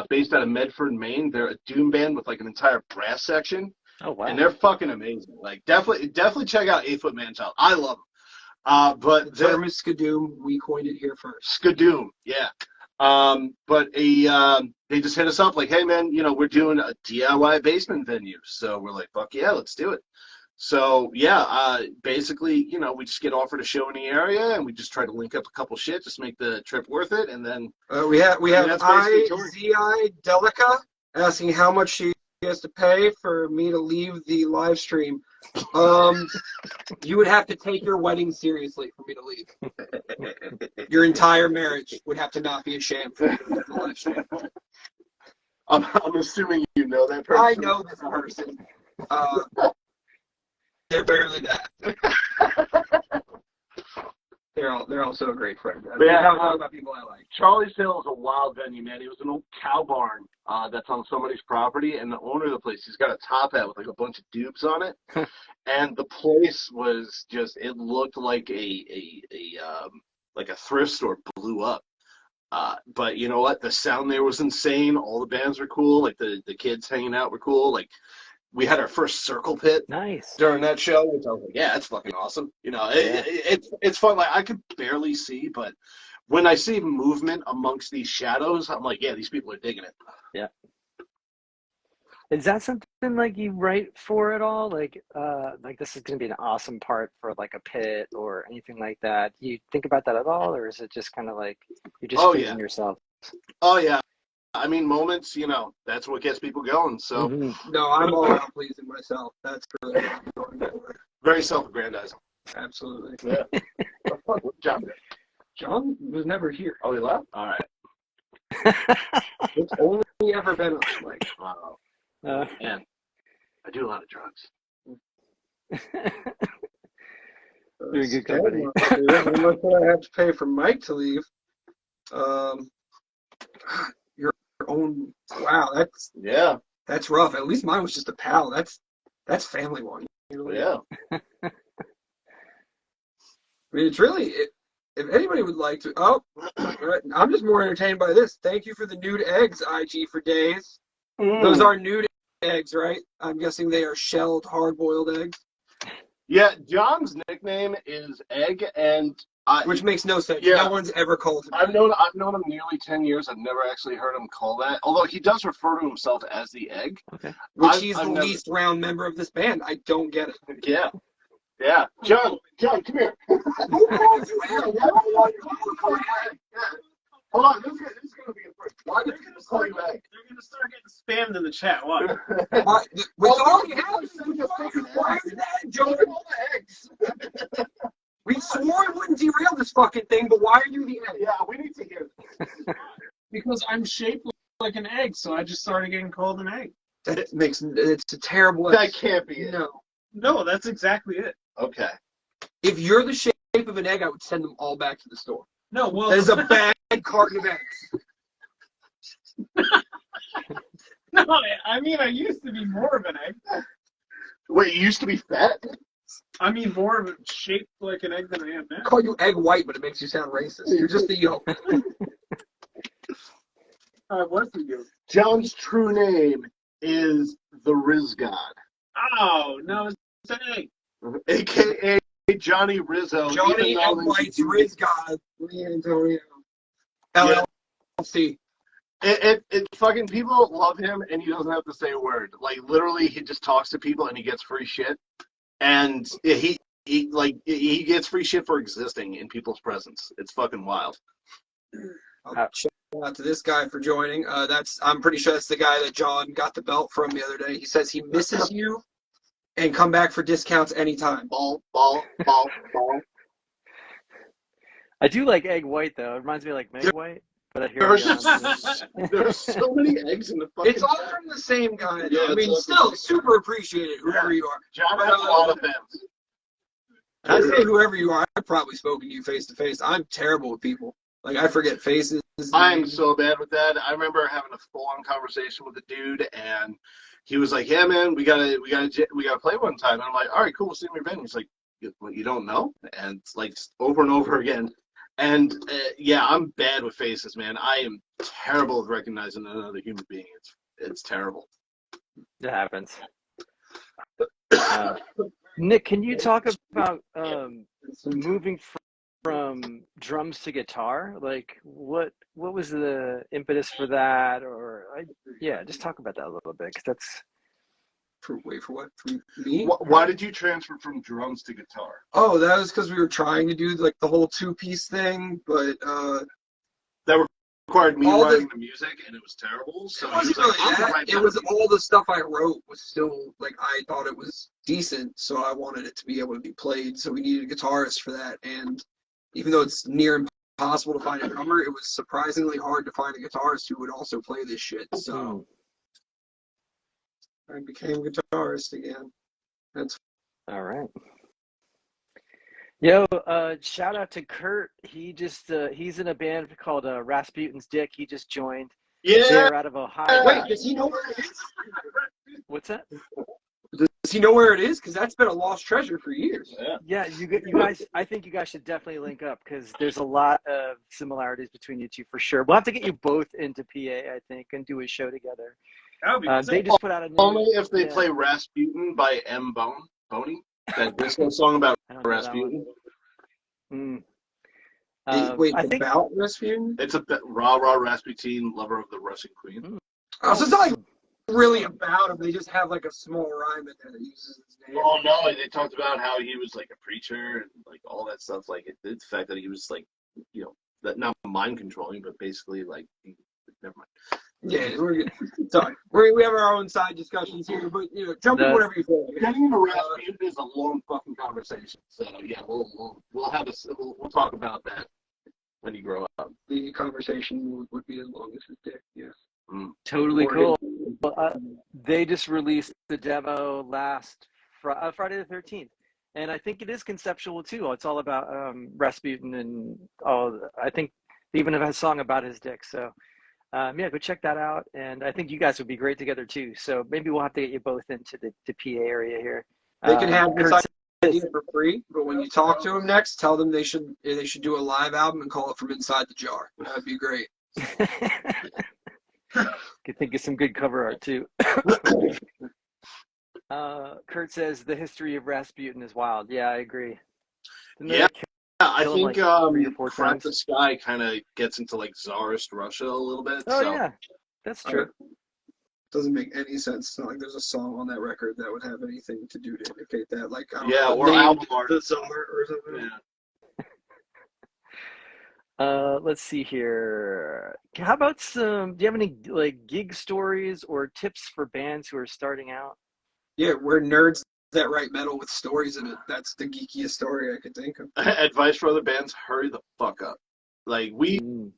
based out of Medford, Maine. They're a doom band with like an entire brass section. Oh, wow. And they're fucking amazing. Like, definitely check out 8 Foot Manchild. I love them. But the term is Skadoom. We coined it here first. Skadoom, yeah. But they just hit us up like, hey, man, we're doing a DIY basement venue. So we're like, fuck yeah, let's do it. So, yeah, basically, we just get offered a show in the area, and we just try to link up a couple shit, just make the trip worth it. And then we have IZI Delica asking how much she has to pay for me to leave the live stream. You would have to take your wedding seriously for me to leave. Your entire marriage would have to not be a sham for you to leave the live stream. I'm assuming you know that person. I know this person. They're barely that. They're also a great friend. Yeah, talk about people I like. Charlie's Hill is a wild venue, man. It was an old cow barn that's on somebody's property, and the owner of the place, he's got a top hat with like a bunch of dupes on it, and the place was just, it looked like a thrift store blew up. But you know what? The sound there was insane. All the bands were cool. Like the kids hanging out were cool. Like, we had our first circle pit during that show, which I was like, yeah, that's fucking awesome. It's fun. Like, I could barely see, but when I see movement amongst these shadows, I'm like, yeah, these people are digging it. Yeah. Is that something like you write for at all? Like this is gonna be an awesome part for like a pit or anything like that. Do you think about that at all, or is it just kind of like you're just pleasing yourself? Oh yeah. I mean, moments, that's what gets people going. So No, I'm all about pleasing myself. That's really very self-aggrandizing. Absolutely. Yeah. What's John? John was never here. Oh, he left? All right. It's only ever been on like Wow. Man, I do a lot of drugs. You're a good company. How much did I have to pay for Mike to leave? Your own. Wow, that's rough. At least mine was just a pal. That's family one. Yeah. I mean, it's really. If anybody would like to, I'm just more entertained by this. Thank you for the nude eggs, IG for days. Those are nude eggs, right? I'm guessing they are shelled, hard-boiled eggs. Yeah, John's nickname is Egg, and which makes no sense. Yeah. No one's ever called him. I've known him nearly 10 years. I've never actually heard him call that. Although he does refer to himself as the Egg. Okay. Which he's the least round member of this band. I don't get it. Yeah. Yeah. John, come here. Hold on, this is going to be a first. Why are they going to call you Egg? They're going to start getting spammed in the chat. What? We already have eggs. We swore it wouldn't derail this fucking thing, but why are you the egg? Yeah, we need to hear this. Because I'm shaped like an egg, so I just started getting called an egg. It's a terrible. That can't be it. No, that's exactly it. Okay. If you're the shape of an egg, I would send them all back to the store. No, well, that is a bad carton of eggs. No, I mean, I used to be more of an egg. Wait, you used to be fat? I mean, more of a shaped like an egg than I am now. I call you egg white, but it makes you sound racist. You're just the yolk. What's the yolk? John's true name is the Riz God. Oh, no, it's an egg. AKA Johnny Rizzo. Johnny Egg White's Riz God. Lee Antonio. LLC. It fucking people love him, and he doesn't have to say a word. Like, literally, he just talks to people and he gets free shit. And he gets free shit for existing in people's presence. It's fucking wild. Shout out to this guy for joining. I'm pretty sure that's the guy that John got the belt from the other day. He says he misses you and come back for discounts anytime. Ball. I do like Egg White though. It reminds me of like Meg White. But I hear there's so many eggs in the fucking. It's all from the same guy. Yeah, I mean, still super appreciated whoever you are. John has a lot of fans. I say whoever you are. I've probably spoken to you face to face. I'm terrible with people. Like I forget faces. I'm so bad with that. I remember having a full-on conversation with a dude, and he was like, "Yeah, man, we gotta play one time." And I'm like, "All right, cool. See me again." He's like, "You don't know?" And it's like over and over again. And yeah, I'm bad with faces, man. I am terrible at recognizing another human being. It's terrible. It happens. Nick, can you talk about moving from drums to guitar? Like, what was the impetus for that? Just talk about that a little bit, because that's. For what? From me? Why did you transfer from drums to guitar? Oh, that was because we were trying to do like the whole two-piece thing, but that required me writing the music, and it was terrible. So it wasn't really that. It was all the stuff I wrote was still like I thought it was decent, so I wanted it to be able to be played. So we needed a guitarist for that, and even though it's near impossible to find a drummer, it was surprisingly hard to find a guitarist who would also play this shit. So. I became a guitarist again. That's all right. Yo, shout out to Kurt. He just he's in a band called Rasputin's Dick. He just joined. Yeah. They're out of Ohio. Wait, does he know where it is? What's that? Does he know where it is? Because that's been a lost treasure for years. Yeah, you guys. I think you guys should definitely link up because there's a lot of similarities between you two for sure. We'll have to get you both into PA, I think, and do a show together. They just put out a new. Only if they play Rasputin by M. Boney, that disco song about Rasputin. Wait, I think about Rasputin? It's a rah Rasputin, lover of the Russian queen. Oh, so it's not like really about him. They just have like a small rhyme in there that uses his name. Oh no, they talked about how he was like a preacher and like all that stuff. Like the fact that he was like, that not mind controlling, but basically like, never mind. Yeah, we're good. Sorry, we have our own side discussions here, but jump in whatever you feel. Getting into Rasputin is a long fucking conversation. So yeah, we'll have we'll talk about that when you grow up. The conversation would be as long as his dick. Yes. Totally cool. They just released the demo last Friday the 13th, and I think it is conceptual too. It's all about Rasputin and all. I think they even have a song about his dick. So yeah, go check that out. And I think you guys would be great together too. So maybe we'll have to get you both into the PA area here. They can have this idea for free, but when you talk to them next, tell them they should do a live album and call it From Inside the Jar. That'd be great. Could think of some good cover art too. Kurt says the history of Rasputin is wild. Yeah, I agree. Yeah, I think like Crack the Sky kind of gets into like Tsarist Russia a little bit. Oh so. yeah, that's true. Doesn't make any sense. It's not like there's a song on that record that would have anything to do to indicate that. Like or album art, the Tsar or something. Yeah. Let's see here. How about do you have any like gig stories or tips for bands who are starting out? Yeah, we're nerds that write metal with stories in it. That's the geekiest story I could think of. Advice for other bands: hurry the fuck up. Like we're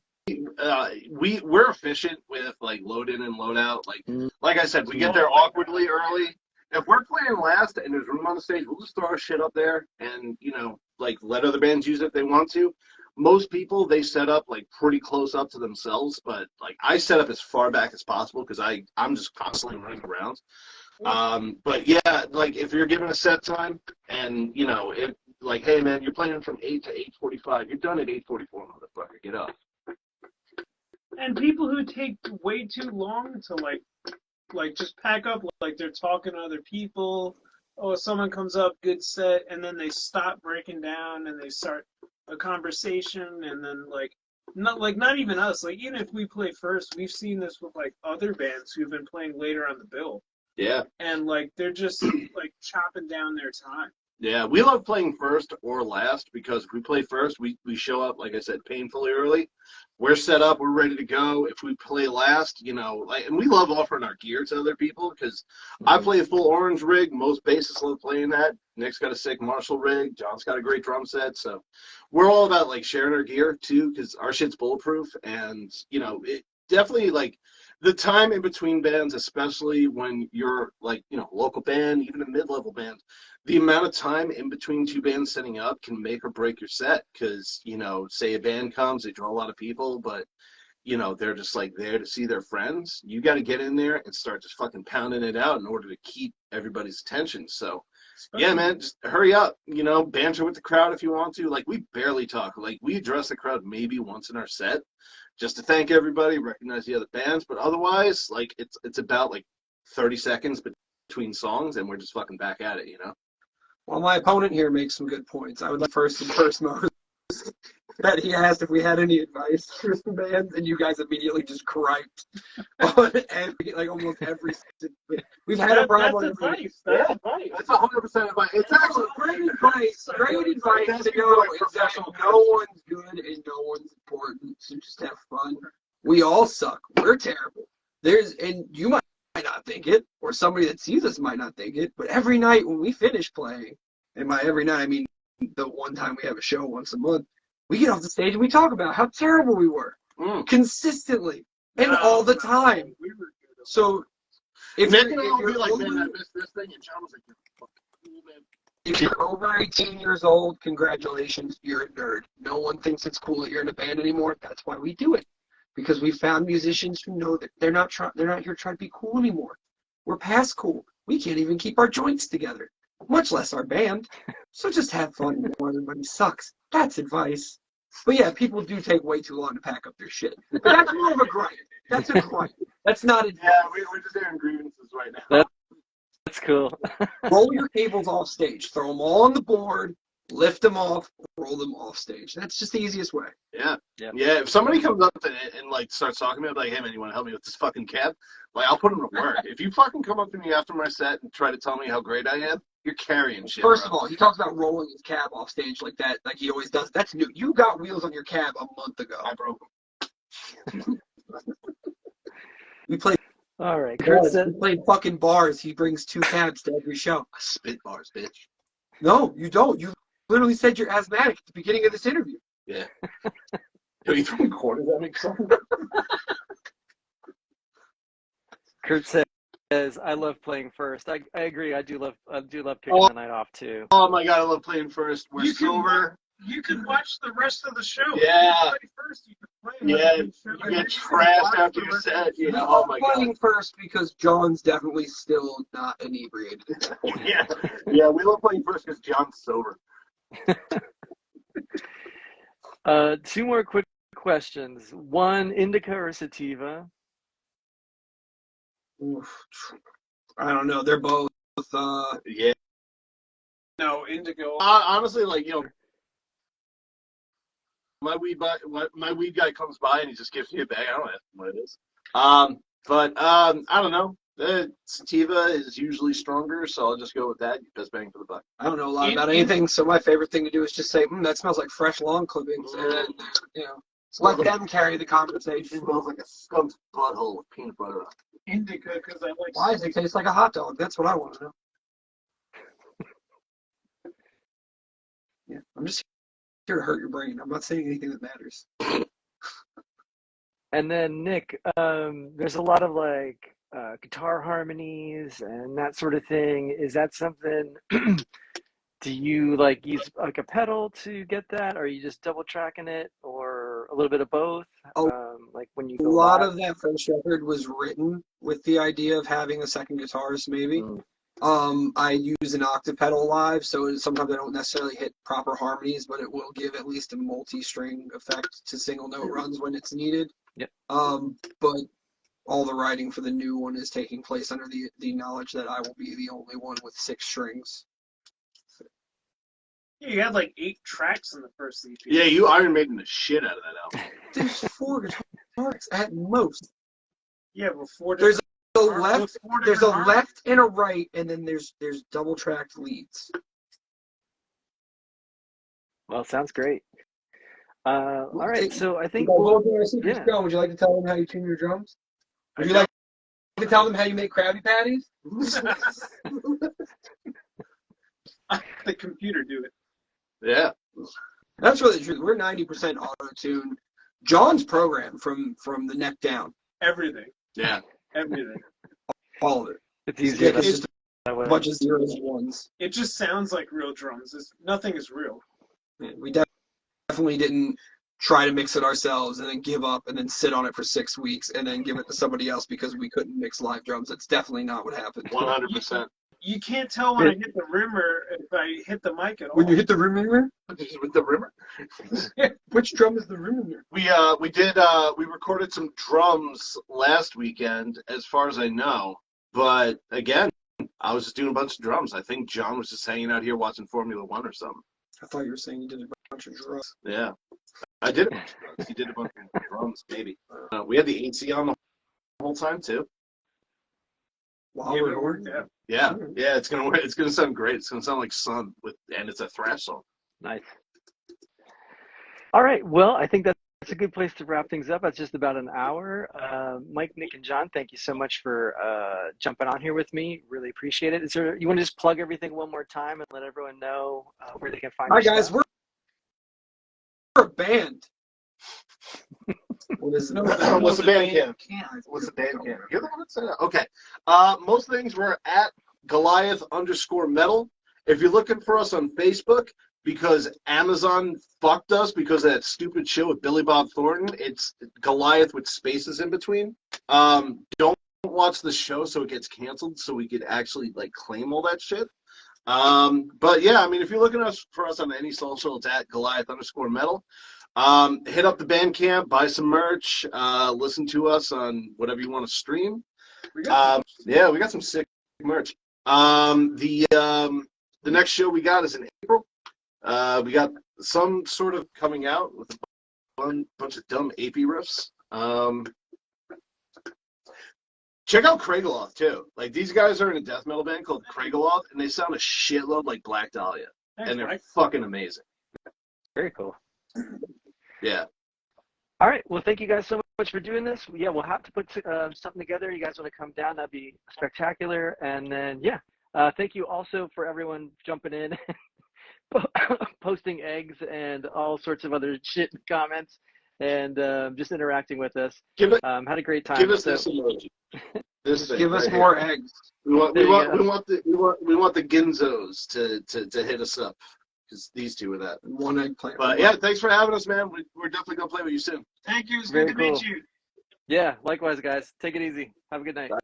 efficient with like load in and load out. Like I said, we get there awkwardly early. If we're playing last and there's room on the stage, we'll just throw our shit up there and like let other bands use it if they want to. Most people, they set up like pretty close up to themselves, but like I set up as far back as possible because I'm just constantly running around. But yeah, like if you're given a set time and if like, hey man, you're playing from 8 to 8:45, you're done at 8:44, motherfucker, get up. And people who take way too long to like just pack up, like they're talking to other people. Oh, someone comes up, good set, and then they stop breaking down and they start a conversation, and then not even us. Like even if we play first, we've seen this with like other bands who've been playing later on the bill. Yeah. And like they're just like chopping down their time. Yeah, we love playing first or last because if we play first, we show up, like I said, painfully early. We're set up, we're ready to go. If we play last, and we love offering our gear to other people because I play a full orange rig. Most bassists love playing that. Nick's got a sick Marshall rig. John's got a great drum set. So we're all about like sharing our gear too because our shit's bulletproof. And, it definitely like the time in between bands, especially when you're like, local band, even a mid-level band, the amount of time in between two bands setting up can make or break your set because, say a band comes, they draw a lot of people, but, they're just like there to see their friends. You got to get in there and start just fucking pounding it out in order to keep everybody's attention. So, yeah, man, just hurry up, banter with the crowd if you want to. Like, we barely talk. Like, we address the crowd maybe once in our set just to thank everybody, recognize the other bands. But otherwise, like, it's about, like, 30 seconds between songs, and we're just fucking back at it, Well, my opponent here makes some good points. I would like first most that he asked if we had any advice for some bands, and you guys immediately just griped on almost every. We've had a problem. That's advice. That's advice. That's 100% advice. It's actually great advice. Great advice to go is that no one's good and no one's important. So just have fun. We all suck. We're terrible. And you might not think it, or somebody that sees us might not think it, but every night when we finish playing, and by every night I mean the one time we have a show once a month, we get off the stage and we talk about how terrible we were consistently and all the time. So if Nick you're, and I will be like, man, I missed this thing, and John was like, you're fucking cool, man. If you're over 18 years old, congratulations, you're a nerd. No one thinks it's cool that you're in a band anymore. That's why we do it. Because we found musicians who know that they're not here trying to be cool anymore. We're past cool. We can't even keep our joints together, much less our band. So just have fun before everybody sucks. That's advice. But yeah, people do take way too long to pack up their shit. But that's more of a gripe. That's a gripe. That's not advice. Yeah, we're just airing grievances right now. That's cool. Roll your cables off stage. Throw them all on the board. lift them off, roll them off stage. That's just the easiest way. Yeah. If somebody comes up and like starts talking to me, I'm like, hey man, you want to help me with this fucking cab? Like, I'll put them to work. If you fucking come up to me after my set and try to tell me how great I am, you're carrying shit. First of all, he talks about rolling his cab off stage like that, like he always does. That's new. You got wheels on your cab a month ago. I broke them. We played. All right, We played fucking bars. He brings 2 cabs to every show. I spit bars, bitch. No, you don't. You literally said you're asthmatic at the beginning of this interview. Yeah. Are you throwing quarters at me? Kurt says, "I love playing first." I agree. I do love kicking the night off too. Oh my god, I love playing first. We're sober. You can watch the rest of the show. Yeah. You play first, you can play. You get trashed after your set. Yeah. Oh my god. Playing first because John's definitely still not inebriated. Yeah. We love playing first because John's sober. 2 more quick questions. 1, indica or sativa? Oof. I don't know. They're both. Yeah. No, indigo. Honestly, like, you know, my weed guy comes by and he just gives me a bag. I don't know what it is. But I don't know. Sativa is usually stronger, so I'll just go with that. Best bang for the buck. I don't know a lot about anything, so my favorite thing to do is just say, that smells like fresh lawn clippings, and then, let them carry the conversation. It smells like a skunk's butthole with peanut butter on it. Indica, because I like. Why does it taste like a hot dog? That's what I want to know. Yeah, I'm just here to hurt your brain. I'm not saying anything that matters. And then Nick, there's a lot of like guitar harmonies and that sort of thing. Is that something? Do you like use like a pedal to get that? Or are you just double tracking it, or a little bit of both? Like when you go a lot live? of that first record was written with the idea of having a second guitarist, maybe. I use an octave pedal live, so sometimes I don't necessarily hit proper harmonies, but it will give at least a multi-string effect to single note runs when it's needed. Yep. But all the writing for the new one is taking place under the knowledge that I will be the only one with 6 strings. Yeah, you had like 8 tracks in the first EP. Yeah, you Iron Maiden the shit out of that album. There's 4 guitars at most. Yeah, before there's a left and a right, and then there's double tracked leads. Well, sounds great. All right, so I think Would you like to tell them how you tune your drums? Would you like to tell them how you make Krabby Patties? The computer do it. Yeah. That's really the truth. We're 90% auto-tune. John's program from the neck down. Everything. Yeah. Everything. All of it. It's easier. It's just a bunch of zeros and ones. It just sounds like real drums. Nothing is real. Yeah, we definitely didn't try to mix it ourselves and then give up and then sit on it for 6 weeks and then give it to somebody else because we couldn't mix live drums. That's definitely not what happened. 100%. You can't tell when I hit the rimmer if I hit the mic at all. When you hit the rimmer? With the rimmer? Which drum is the rimmer? We recorded some drums last weekend, as far as I know. But again, I was just doing a bunch of drums. I think John was just hanging out here watching Formula One or something. I thought you were saying you did a bunch of drums. Yeah. I did a bunch of drums. He did a bunch of drums, maybe. We had the AC on the whole time, too. Wow, Yeah, it worked out. Yeah, it's gonna work. It's gonna sound great. It's gonna sound like Sun and it's a thrash song. Nice. All right. Well, I think that's a good place to wrap things up. That's just about an hour. Mike, Nick, and John, thank you so much for jumping on here with me. Really appreciate it. You want to just plug everything one more time and let everyone know where they can find Hi, your guys. stuff? We're a band. What's the band camp? What's the band camp? You're the one that said that. Okay. Most things we're at Goliath_metal. If you're looking for us on Facebook, because Amazon fucked us because of that stupid show with Billy Bob Thornton, it's Goliath with spaces in between. Don't watch the show so it gets canceled so we could actually like claim all that shit. But yeah, I mean, if you're looking for us on any social, it's at Goliath_metal. Hit up the Bandcamp, buy some merch, listen to us on whatever you want to stream. We got some sick merch. The next show we got is in April. We got some sort of coming out with a bunch of dumb AP riffs. Check out Goliath too. Like, these guys are in a death metal band called Goliath, and they sound a shitload like Black Dahlia, and they're fucking amazing. Very cool. Yeah. All right. Well, thank you guys so much for doing this. Yeah, we'll have to put something together. You guys want to come down? That'd be spectacular. And then, yeah, thank you also for everyone jumping in, posting eggs and all sorts of other shit comments, and just interacting with us. Had a great time. Give us this emoji. Give us more eggs. We want the Ginzos to hit us up. Because these two are that. One eggplant. But yeah, thanks for having us, man. We're definitely gonna play with you soon. Thank you. It's Very good to meet cool. you. Yeah, likewise, guys. Take it easy. Have a good night. Bye.